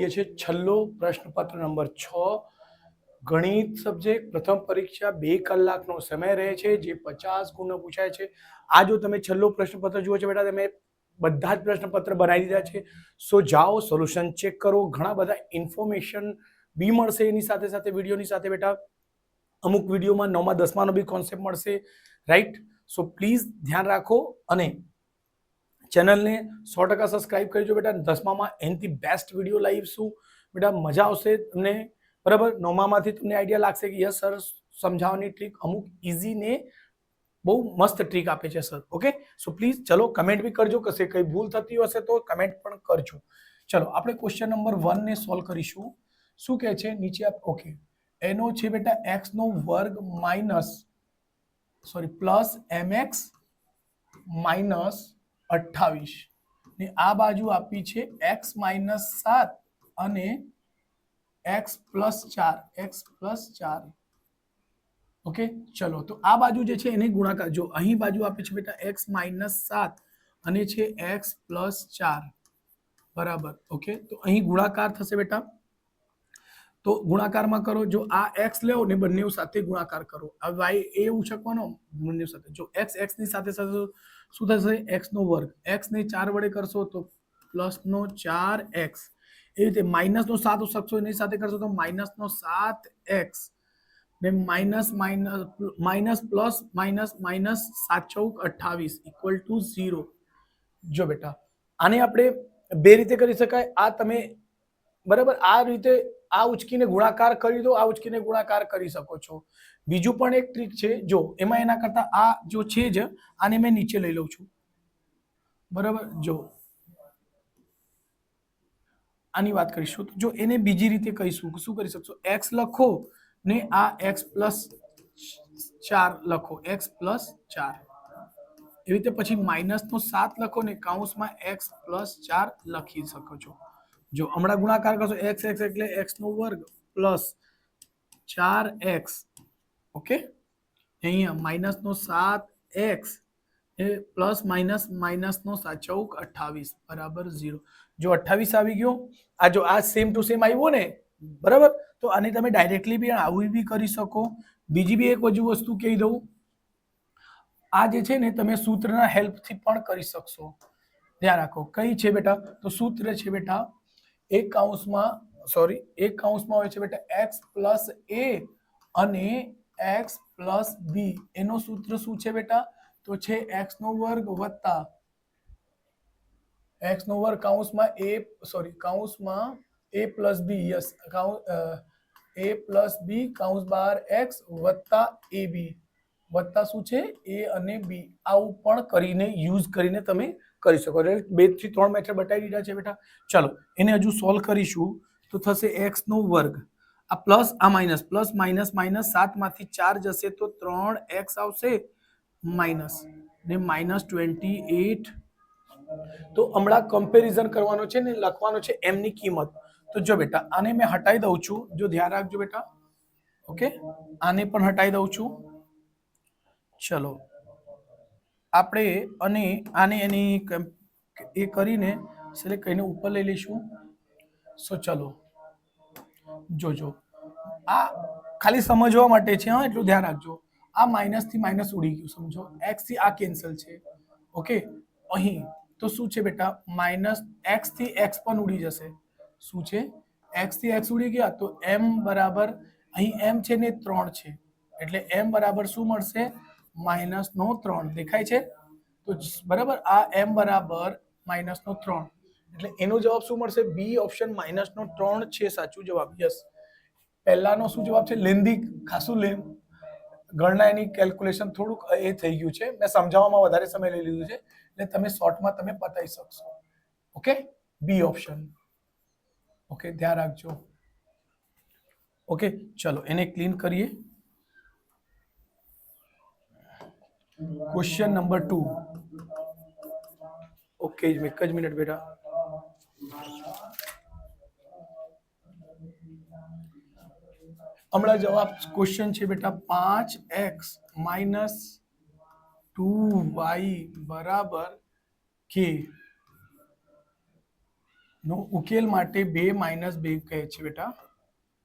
ये छे छल्लो प्रश्नपत्र नंबर 6 गणित सब्जेक्ट प्रथम परीक्षा 2 કલાકનો સમય રહે છે જે 50 ગુણનો પૂછાય છે। આ જો તમે છલ્લો પ્રશ્નપત્ર જુઓ છો બેટા તમે બધા જ પ્રશ્નપત્ર બનાવી દીધા છે। સો જાઓ સોલ્યુશન ચેક કરો, ઘણા બધા ઇન્ફોર્મેશન બી મળશે એની સાથે સાથે વિડીયોની સાથે બેટા અમુક વિડીયોમાં 9મા 10માનો બી કોન્સેપ્ટ મળશે, રાઈટ। સો પ્લીઝ ધ્યાન રાખો અને ચેનલને 100% સબસ્ક્રાઇબ કરજો બેટા। 10મામાં એનથી બેસ્ટ વિડીયો લાવીશું બેટા, મજા આવશે તમને, બરાબર। 9મામાંથી તમને આઈડિયા લાગશે કે યસ સર સમજાવવાની ટ્રીક અમુક ઇઝી ને બહુ મસ્ત ટ્રીક આપે છે સર, ઓકે। સો પ્લીઝ ચલો કમેન્ટ બી કરજો, કશે કઈ ભૂલ થતી હશે તો કમેન્ટ પણ કરજો। ચલો આપણે ક્વેશ્ચન નંબર 1 ને સોલ્વ કરીશું। શું કહે છે નીચે ઓકે, એનો છે બેટા x નો વર્ગ પ્લસ mx માઇનસ 28 ને આ બાજુ આપી છે x માઇનસ 7 અને x પ્લસ 4 ઓકે। ચલો તો આ બાજુ જે છે એને ગુણાકાર, જો અહીં બાજુ આપી છે બેટા x માઇનસ 7 અને છે x પ્લસ 4 બરાબર, ઓકે। તો અહીં ગુણાકાર થશે બેટા, તો ગુણાકારમાં કરો, જો આ x લેવો ને બંને સાથે ગુણાકાર કરો, આ y એ ઉછકવાનો બંને સાથે, જો x ની સાથે સાથે શું થશે x નો વર્ગ, x ને 4 વડે કરશો તો પ્લસ નો 4x, એ રીતે માઇનસ નો 7 ઉછકશો એની સાથે કરશો તો માઇનસ નો 7x ને માઇનસ પ્લસ માઇનસ 7 ચોક 28 ઇક્વલ ટુ 0। જો બેટા આને આપણે બે રીતે કરી શકાય, આ તમે બરાબર આ રીતે આ ઉચકીને ગુણાકાર કરી દો, આ ઉચકીને ગુણાકાર કરી શકો છો। બીજું પણ એક ટ્રીક છે, જો એમાં એના કરતા આ જો છે જ આને મેં નીચે લઈ લઉં છું, બરાબર। જો આની વાત કરીશું તો જો એને બીજી રીતે કહીશું, શું કરી શકશો, x લખો ને આ x પ્લસ 4 લખો, x પ્લસ 4 એવી રીતે, પછી માઇનસ નો 7 લખો ને કૌંસમાં x પ્લસ 4 લખી શકો છો। જો હમણાં ગુણાકાર કરશો x એટલે x નો વર્ગ પ્લસ 4x, ઓકે। અહીંયા માઇનસ નો 7x એ પ્લસ માઇનસ નો 7 ચોક 28 બરાબર 0। જો 28 આવી ગયો, આ જો આ સેમ ટુ સેમ આવ્યો ને, બરાબર। તો આને તમે ડાયરેક્ટલી બી આવું બી કરી શકો। બીજી બી એક હજુ વસ્તુ કહી દઉં, આ જે છે ને તમે સૂત્રના હેલ્પથી પણ કરી શકશો, ધ્યાન રાખો કઈ છે બેટા, તો સૂત્ર છે બેટા એક કૌંસમાં હોય છે બેટા x પ્લસ a અને x પ્લસ b, એનો સૂત્ર શું છે બેટા, તો છે x નો વર્ગ વત્તા x નો વર્ગ કૌંસમાં a plus b, yes a plus b કૌંસ બહાર x વત્તા ab વત્તા શું છે a અને b, આવું પણ કરીને યુઝ કરીને તમે કરી શકો। 2 થી 3 મેથડ બતાવી દીધા છે બેટા। ચલો એને હજુ સોલ્વ કરીશું તો થશે x નો વર્ગ, આ પ્લસ આ માઇનસ, પ્લસ માઇનસ 7 માંથી 4 જશે તો 3x આવશે માઇનસ ને માઇનસ 28। તો હમણાં કમ્પેરિઝન કરવાનો છે ને લખવાનો છે m ની કિંમત। તો જો બેટા આને મેં હટાઈ દઉં છું, જો ધ્યાન રાખજો બેટા, ઓકે। આને પણ હટાઈ દઉં છું। ચલો આપણે અને આને એની એ કરીને સિલેક્ટ કરીને ઉપર લઈ લઈશું। સો ચલો જોજો, આ ખાલી સમજવા માટે છે, હા એટલું ધ્યાન રાખજો। આ માઇનસ થી માઇનસ ઉડી ગયું, સમજો x થી આ કેન્સલ છે, ઓકે। અહીં તો શું છે બેટા માઇનસ x થી x પણ ઉડી જશે, શું છે x થી x ઉડી ગયા તો m બરાબર, અહીં m છે ને 3 છે એટલે m બરાબર શું મળશે માઇનસ નો 3 દેખાય છે, તો બરાબર આ m બરાબર માઇનસ નો 3 એટલે એનો જવાબ શું મળશે, બી ઓપ્શન માઇનસ નો 3 છે સાચું જવાબ, યસ। પહેલાનો શું જવાબ છે, લેન્ધી ખાસું ગણના એની કેલ્ક્યુલેશન થોડુંક એ થઈ ગયું છે, મેં સમજાવવામાં વધારે સમય લઈ લીધું છે એટલે તમે શોર્ટમાં તમે પતાવી શકશો, ઓકે। બી ઓપ્શન, ઓકે ધ્યાન રાખજો, ઓકે। ચલો એને ક્લીન કરીએ। ક્વેશ્ચન નંબર 2, ઓકે એક જ મિનિટ બેટા, હમણાં જવાબ ક્વેશ્ચન છે બેટા 5x માઇનસ 2y બરાબર k। નો ઉકેલ માટે 2 - 2 કહે છે બેટા.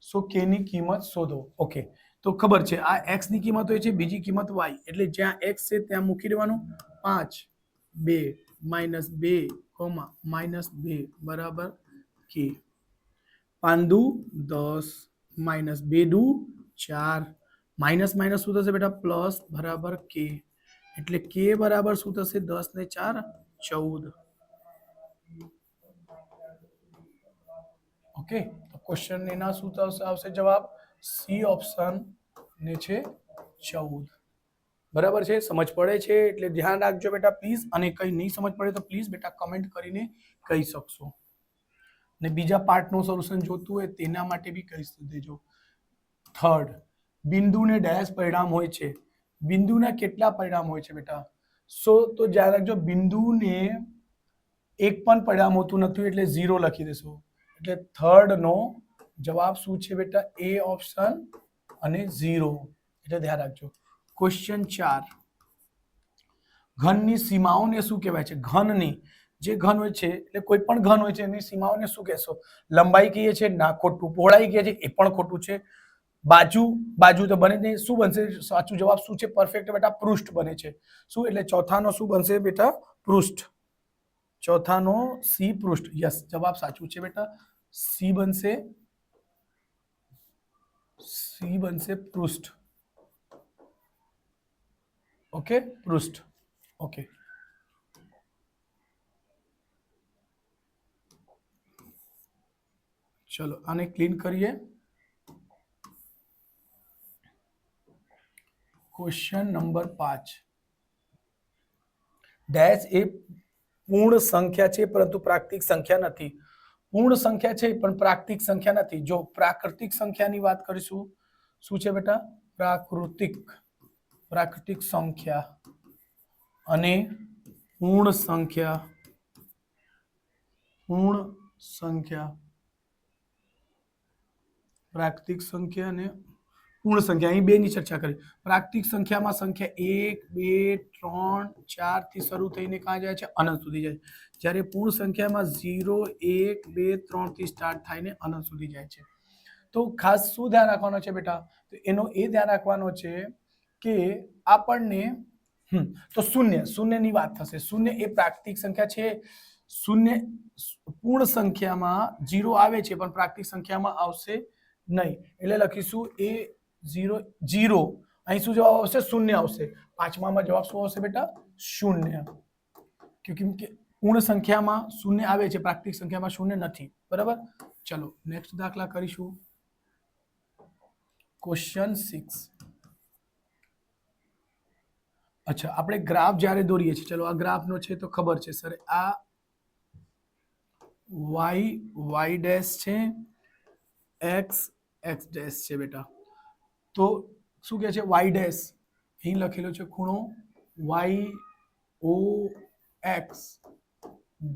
સો k ની કિંમત શોધો. ઓકે, તો ખબર છે આ x ની કિંમત હોય છે, બીજી કિંમત y, એટલે જ્યાં x છે ત્યાં મૂકી દેવાનું. 5 2 -2 -2 બરાબર k. પાંદુ 10 -2 દુ 4 માઇનસ માઇનસ શું થશે બેટા? પ્લસ બરાબર k. એટલે k બરાબર શું થશે? 10 ને 4 14. ઓકે, તો ક્વેશ્ચન એના શું આવશે જવાબ? સી ઓપ્શન ને છે 14. બરાબર છે? સમજ પડે છે એટલે ધ્યાન રાખજો બેટા પ્લીઝ, અને કઈ નહીં સમજ પડે તો પ્લીઝ બેટા કમેન્ટ કરીને કહી શકશો. ને બીજા પાર્ટનું સોલ્યુશન જોતું હોય તેના માટે બી કહી દેજો. થર્ડ, બિંદુને ડેશ પરિણામ હોય છે. બિંદુના કેટલા પરિણામ હોય છે બેટા? તો ધ્યાન રાખજો, બિંદુને એક પણ પરિણામ હોતું નથી એટલે 0 લખી દેશો. એટલે થર્ડ નો જવાબ શું છે બેટા? એ ઓપ્શન અને 0. એટલે ધ્યાન રાખજો. ક્વેશ્ચન 4, ઘનની સીમાઓને શું કહેવાય છે? ઘનની જે ઘન હોય છે એટલે કોઈ પણ ઘન હોય છે એની સીમાઓને શું કહેશો? લંબાઈ કહીએ છીએ? ના, ખોટું. પહોળાઈ કહીએ છીએ? એ પણ ખોટું છે. બાજુ તો બને જ નહીં. શું બનશે? સાચું જવાબ શું છે? પરફેક્ટ બેટા પૃષ્ઠ બને છે. શું? એટલે ચોથાનો શું બનશે બેટા? પૃષ્ઠ. ચોથાનો સી પૃષ્ઠ. યસ, જવાબ સાચું છે બેટા. સી બનશે પૃષ્ઠ. ઓકે, પૃષ્ઠ. ઓકે, ચલો આને ક્લીન કરીએ. ક્વેશ્ચન નંબર 5, ડેશ એ પૂર્ણ સંખ્યા છે પરંતુ પ્રાકૃતિક સંખ્યા નથી. પૂર્ણ સંખ્યા છે પણ પ્રાકૃતિક સંખ્યા નથી. જો પ્રાકૃતિક સંખ્યાની વાત કરીશું, શું છે બેટા? પ્રાકૃતિક સંખ્યા અને પૂર્ણ સંખ્યા. પ્રાકૃતિક સંખ્યા અને પૂર્ણ સંખ્યા, અહીં બે ની ચર્ચા કરી. પ્રાકૃતિક સંખ્યામાં સંખ્યા 1 2 3 4 થી શરૂ થઈને ક્યાં જાય છે? અનંત સુધી જાય. જ્યારે પૂર્ણ સંખ્યામાં 0 1 2 3 થી સ્ટાર્ટ થઈને અનંત સુધી જાય છે. તો ખાસ શું ધ્યાન રાખવાનું છે બેટા? તો એનો એ ધ્યાન રાખવાનો છે કે આપણને તો શૂન્યની વાત થશે. શૂન્ય એ પ્રાકૃતિક સંખ્યા છે. શૂન્ય પૂર્ણ સંખ્યામાં 0 આવે છે પણ પ્રાકૃતિક સંખ્યામાં આવશે નહીં. એટલે લખીશું એ 0. અહીં શું જવાબ આવશે? શૂન્ય આવશે. પાંચમામાં જવાબ શું આવશે બેટા? શૂન્ય. કેમ કે પૂર્ણ સંખ્યામાં શૂન્ય આવે છે, પ્રાકૃતિક સંખ્યામાં શૂન્ય નથી. બરાબર? ચલો નેક્સ્ટ દાખલા કરીશું. ક્વેશ્ચન 6. અચ્છા, આપણે ગ્રાફ જ્યારે દોરીએ છીએ, ચલો આ ગ્રાફનો છે તો ખબર છે સર, આ y ડેશ છે, x ડેશ છે બેટા. તો શું કહે છે? y ડેશ અહીં લખેલો છે ખૂણો y-o-x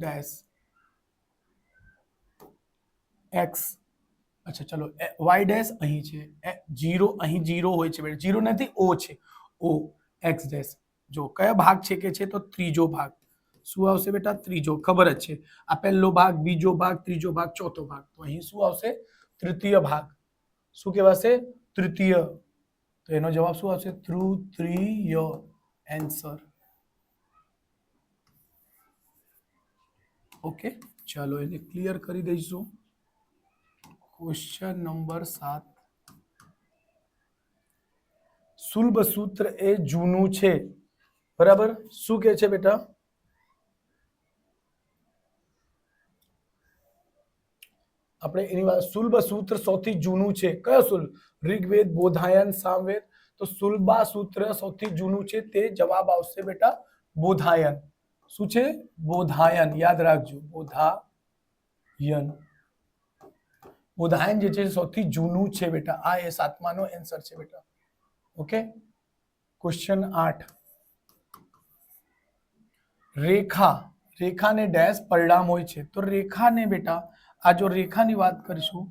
ડેશ x. અચ્છા ચલો, y ડેશ અહીં છે, 0 અહીં 0 હોય છે બેટા, 0 નથી, o છે, o x ડેશ. જો કયો ભાગ છે કે છે? તો ત્રીજો ભાગ. શું આવશે બેટા? ત્રીજો. ખબર જ છે, આ પહેલો ભાગ, બીજો ભાગ, ત્રીજો ભાગ, ચોથો ભાગ. તો અહીં શું આવશે? તૃતીય ભાગ. શું કહેવાશે? તૃતીય. તો એનો જવાબ શું આવશે? તૃતીય આન્સર. ઓકે, ચાલો એને ક્લિયર કરી દઈશું. ક્વેશ્ચન નંબર 7, શુલ્બ સૂત્ર એ જૂનું છે. બરાબર? શું કહે છે બેટા? આપણે એની વાત, શુલ્બ સૂત્ર સૌથી જૂનું છે. કયો શુલ્બ? ઋગ્વેદ, બોધાયન, સામવેદ. તો શુલ્બા સૂત્ર સૌથી જૂનું છે, તે જવાબ આવશે બેટા બોધાયન. શું છે? બોધાયન. યાદ રાખજો, બોધાયન જે છે સૌથી જૂનું છે બેટા. આ એ 7માનો આન્સર છે બેટા. ઓકે, ક્વેશ્ચન 8, રેખાને ડેશ પરિણામ હોય છે. તો રેખાને બેટા, આ જો રેખાની વાત કરીશું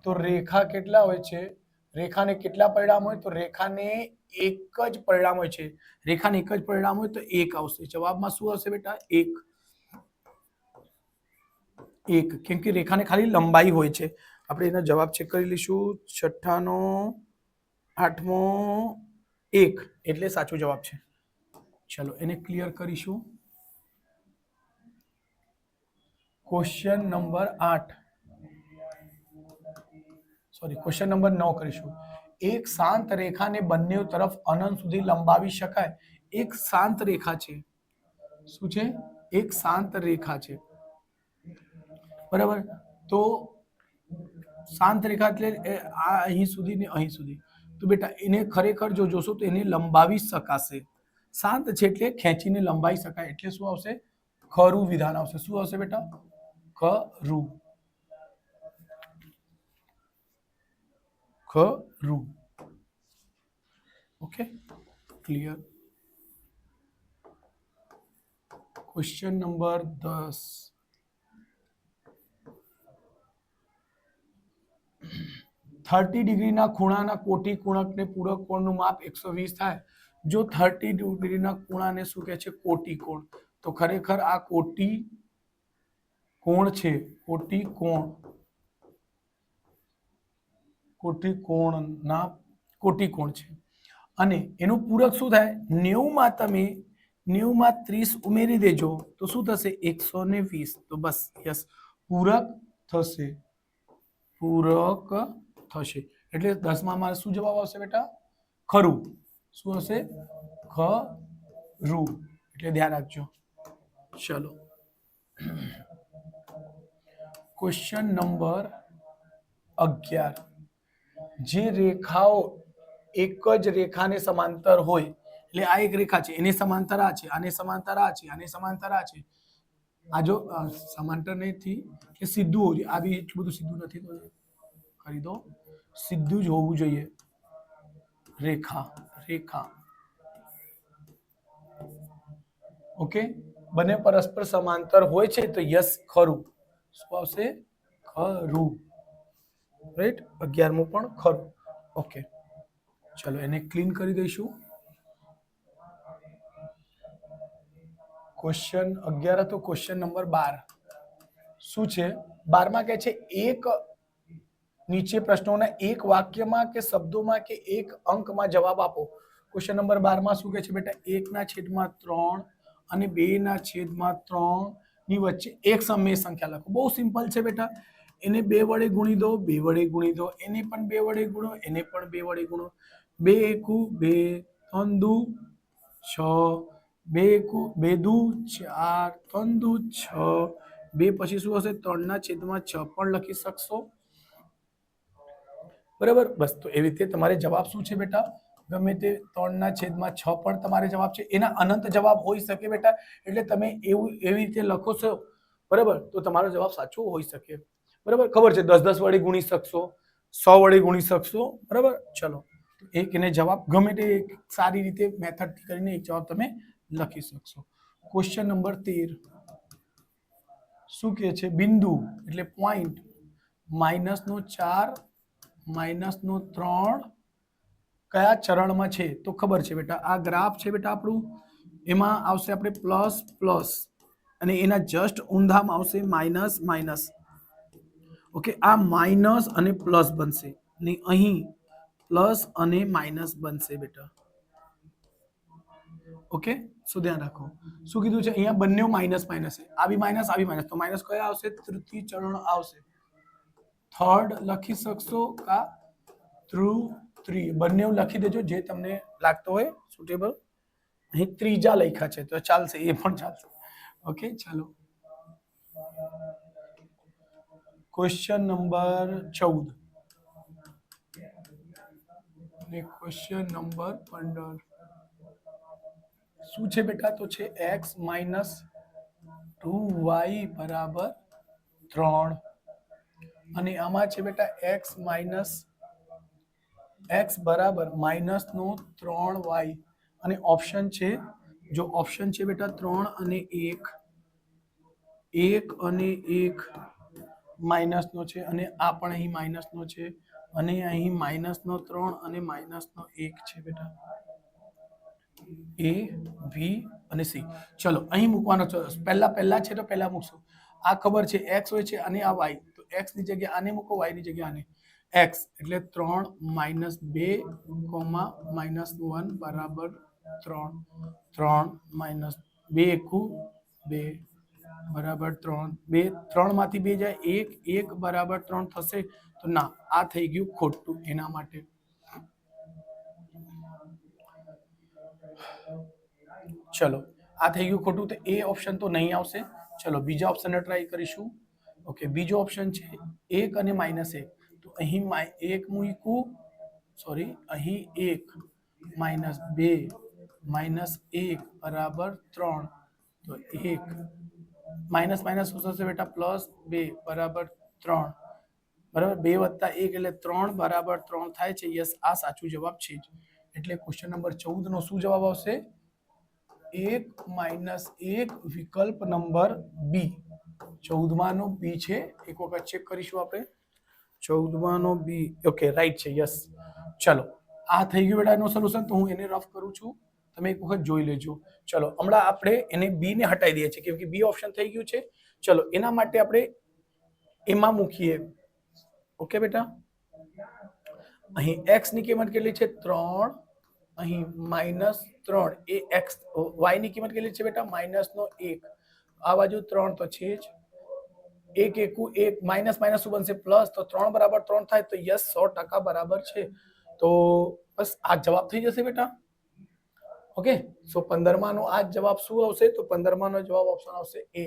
તો રેખા કેટલા હોય છે? રેખાને કેટલા પરિણામ હોય? તો રેખાને એક જ પરિણામ હોય છે. રેખાને એક જ પરિણામ હોય તો 1 આવશે. જવાબમાં શું આવશે બેટા? 1. એક, કેમ કે રેખાને ખાલી લંબાઈ હોય છે. આપણે એના જવાબ ચેક કરી લઈશું. 6ઠ્ઠાનો 8મો 1 એટલે સાચો જવાબ છે. ચલો એને ક્લિયર કરીશું. Question number 8 sorry question number 9 કરીશું. એક શાંત રેખાને બંને તરફ અનંત સુધી લંબાવી શકાય. એક શાંત રેખા છે. શું છે? એક શાંત રેખા છે. બરાબર. તો શાંત રેખા એટલે આ અહીં સુધી ને અહીં સુધી. તો બેટા એને ખરેખર જો જોશો તો એને લંબાવી શકાશે. શાંત છે એટલે ખેંચીને લંબાવી શકાય. એટલે શું આવશે? ખરું વિધાન આવશે. શું આવશે બેટા? ખરું. ખરું. Okay, clear. Question number 10. 30 ડિગ્રીના ખૂણાના કોટી કોણકને પૂરક કોણનું માપ 120 થાય. જો 30 ડિગ્રીના ખૂણાને શું કહે છે? કોટી કોણ. તો ખરેખર આ કોટી કોણ છે. કોટી કોણ. કોટી કોણના કોટી કોણ છે. અને એનું પૂરક શું થાય? 90 માં તમે 90 માં 30 ઉમેરી દેજો તો શું થશે? 120. તો બસ યસ, પૂરક થશે. પૂરક થશે. એટલે 10માં મારે શું જવાબ આવશે બેટા? ખરું. શું હશે? ખરું. એટલે ધ્યાન રાખજો. ચલો ક્વેશ્ચન નંબર 11. જે રેખાઓ એક જ રેખાને સમાંતર હોય, એટલે આ એક રેખા છે, એને સમાંતર આ છે, આને સમાંતર આ છે, આને સમાંતર આ છે. આ જો સમાંતર નથી કે સીધું હોવું જોઈએ. આ બી એટલું બધું સીધું નથી તો કરી દો. સીધું જ હોવું જોઈએ. રેખા રેખા ઓકે. બંને પરસ્પર સમાંતર હોય છે તો યસ ખરું. શું આવશે? ખરું. રાઈટ. 11મું પણ ખરું. ઓકે, ચલો એને ક્લીન કરી દઈશું. ક્વેશ્ચન 11 હતો. ક્વેશ્ચન નંબર 12 શું છે? 12માં કહે છે એક નીચે પ્રશ્નોના એક વાક્યમાં કે શબ્દોમાં કે એક અંકમાં જવાબ આપો. ક્વેશ્ચન નંબર 12માં શું કહે છે બેટા? 1/3 અને 2/3 ની વચ્ચે એક સમય સંખ્યા લખો. બહુ સિમ્પલ છે બેટા. એને 2 વડે ગુણી દો, 2 વડે ગુણી દો, એને પણ 2 વડે ગુણો, એને પણ 2 વડે ગુણો. 2 એકુ 2, 3 દુ 6, 2 એકુ 2 દુ 4, 3 દુ 6, 2 પછી શું હશે? 3/6 પણ લખી શકશો. બરાબર. બસ તો એવી રીતે તમારે જવાબ શું છે બેટા? ગમે તે 3/6 પણ તમારે જવાબ છે. એના અનંત જવાબ હોઈ શકે બેટા. એટલે તમે એવી રીતે લખો છો બરાબર તો તમારો જવાબ સાચો હોઈ શકે. બરાબર. ખબર છે 10 વડે ગુણી શકશો, 100 વડે ગુણી શકશો. બરાબર. ચલો એક એને જવાબ ગમે તે સારી રીતે મેથડ કરીને એક જવાબ તમે લખી શકશો. ક્વેશ્ચન નંબર 13 શું કહે છે? બિંદુ એટલે પોઈન્ટ -4 -3 કયા ચરણમાં છે? તો ખબર છે બેટા આ ગ્રાફ છે બેટા આપણું. એમાં આવશે આપણે પ્લસ પ્લસ અને એના જસ્ટ ઊંધામાં આવશે માઇનસ માઇનસ. ઓકે, આ માઇનસ અને પ્લસ બનશે ને અહીં પ્લસ અને માઇનસ બનશે બેટા. ઓકે, શું ધ્યાન રાખો. શું કીધું છે? અહીંયા બંને માઇનસ માઇનસ છે. આ બી માઇનસ, આ બી માઇનસ. તો માઇનસ કયા આવશે? તૃતીય ચરણ આવશે. થર્ડ લખી શકશો કા ત્રી બંને લખી દેજો જે તમને લાગતો હોય સુટેબલ. અહીં ત્રીજા લખ્યા છે તો ચાલશે, એ પણ ચાલશે. ઓકે, ચાલો ક્વેશ્ચન નંબર 14 અને ક્વેશ્ચન નંબર 15 શું છે બેટા? તો છે x - 2y = 3 અને આમાં છે બેટા x બરાબર -3y અને ઓપ્શન છે, જો ઓપ્શન છે બેટા 3 અને 1, 1 અને 1 માઇનસનો છે અને આ પણ અહીં માઇનસનો છે અને અહીં -3 અને -1 છે બેટા. A, B અને C. ચલો અહીં મૂકવાનો છે. પહેલા છે તો પહેલા મૂકશું. આ ખબર છે x હોય છે અને આ y, તો x ની જગ્યાએ આને મૂકો, y ની જગ્યાએ આને, x એટલે 3 -2, -1 બરાબર 3, 3 -2 એકુ 2 બરાબર 3, 2 3 માંથી 2 જાય 1, 1 બરાબર 3 થશે, તો ના, આ થઈ ગયું ખોટું. એના માટે ચલો આ થઈ ગયું ખોટું, તો એ ઓપ્શન તો નહીં આવશે. ચલો બીજા ઓપ્શનને ટ્રાય કરીશું. ઓકે, બીજો ઓપ્શન છે 1 અને -1, તો અહીં 1 મૂક્યું, સોરી અહીં 1 -2 -1 બરાબર 3, તો 1 માઇનસ માઇનસ શું થશે બેટા, +2 બરાબર 3, બરાબર 2 + 1 એટલે 3 બરાબર 3 થાય છે. યસ, આ સાચું જવાબ છે જ. એટલે ક્વેશ્ચન નંબર 14 નો શું જવાબ આવશે? 1 - 1 વિકલ્પ નંબર બી. 14 નો બી છે. એક વખત ચેક કરીશું આપણે. 14 નો બી. ઓકે, રાઈટ છે. યસ. ચલો આ થઈ ગયું બેટા એનું સોલ્યુશન. તો હું એને રફ કરું છું, તમે એક વખત જોઈ લેજો. ચલો હમણાં આપણે એને બી ને હટાવી દઈએ છીએ, કેમ કે બી ઓપ્શન થઈ ગયું છે. ચલો એના માટે આપણે એમાં મૂકીએ. ઓકે બેટા, અહીં x ની કિંમત કેટલી છે? 3. અહીં -3 એ x, y ની કિંમત કેટલી છે બેટા? -1. આ બાજુ 3 તો છે જ. 1 એકુ 1, માઇનસ માઇનસ શું બનશે? પ્લસ. તો 3 બરાબર 3 થાય, તો યસ 100% બરાબર છે. તો બસ આ જવાબ થઈ જશે બેટા. ઓકે, સો 15 નો આ જવાબ શું આવશે? તો 15 નો જવાબ ઓપ્શન આવશે એ.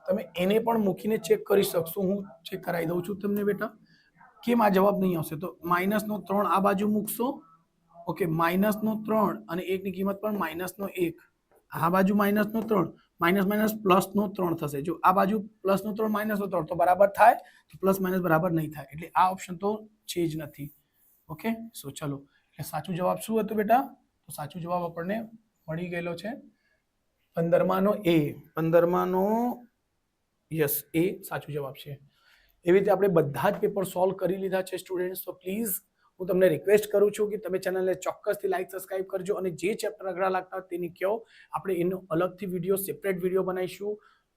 તમે એને પણ મૂકીને ચેક કરી શકશો. હું ચેક કરાવી દઉં છું તમને બેટા. કેમ આ જવાબ નહીં આવશે? તો -3 આ બાજુ મૂકશો. ઓકે, -3 અને 1 ની કિંમત પણ -1. આ બાજુ -3, માઇનસ માઇનસ +3 થશે. જો આ બાજુ +3 -3 તો બરાબર થાય, તો પ્લસ માઇનસ બરાબર નહીં થાય. એટલે આ ઓપ્શન તો છે જ નથી. ઓકે, સો ચલો, એટલે સાચું જવાબ શું હતું બેટા? તો સાચું જવાબ આપણને મળી ગયેલો છે 15 નો એ. 15 નો યસ, એ સાચું જવાબ છે. એવી રીતે આપણે બધા જ પેપર સોલ્વ કરી લીધા છે સ્ટુડન્ટ્સ. તો પ્લીઝ હું તમને રિક્વેસ્ટ કરું છું કે તમે ચેનલને ચોક્કસથી લાઈક સબસ્ક્રાઇબ કરજો, અને જે ચેપ્ટર અઘરા લાગતા તેની કહો, આપણે એનો અલગથી વિડીયો, સેપરેટ વિડીયો બનાવીશું.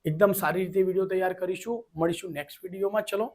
એકદમ સારી રીતે વિડીયો તૈયાર કરીશું. મળીશું નેક્સ્ટ વિડીયોમાં. ચલો.